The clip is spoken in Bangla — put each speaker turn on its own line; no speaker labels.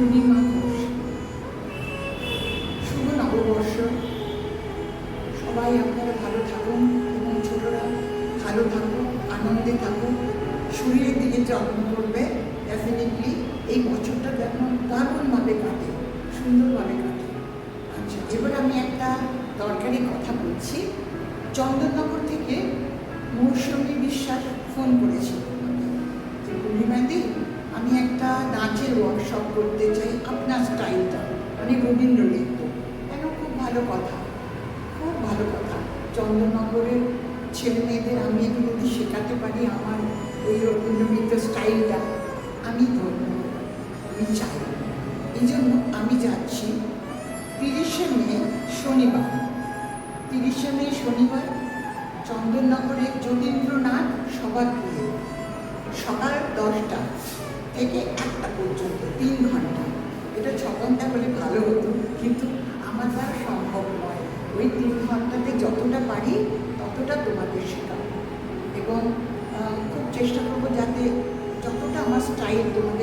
পূর্ণিমা ঘোষ। শুভ নববর্ষ। সবাই আপনারা ভালো থাকুন এবং ছোটরা ভালো থাকুন, আনন্দে থাকুন, শরীরের দিকে যত্ন করবে। ডেফিনেটলি এই বছরটা যেন দারুণভাবে কাটে, সুন্দরভাবে কাটে। আচ্ছা, এবার আমি একটা দরকারি কথা বলছি। চন্দননগর থেকে মৌসুমী বিশ্বাস ফোন করেছিল যে পূর্ণিমাদি, আমি একটা নাচের ওয়ার্কশপ করতে চাই, আপনার স্টাইলটা মানে রবীন্দ্র নৃত্য। কেন? খুব ভালো কথা, খুব ভালো কথা। চন্দননগরের ছেলে মেয়েদের আমি যদি শেখাতে পারি আমার ওই রবীন্দ্র নৃত্য স্টাইলটা, আমি ধন্য, আমি চাই। এই জন্য আমি যাচ্ছি 30শে মে শনিবার, 30শে মে শনিবার চন্দননগরের যতীন্দ্রনাথ সভাগৃহে সকাল 10টা থেকে 1টা পর্যন্ত 3 ঘন্টা। এটা 6 ঘন্টা হলে ভালো হতো, কিন্তু আমার দ্বারা সম্ভব নয়। ওই 3 ঘন্টাতে যতটা পারি ততটা তোমাদের শেখাবো এবং খুব চেষ্টা করবো যাতে যতটা আমার স্টাইল তোমরা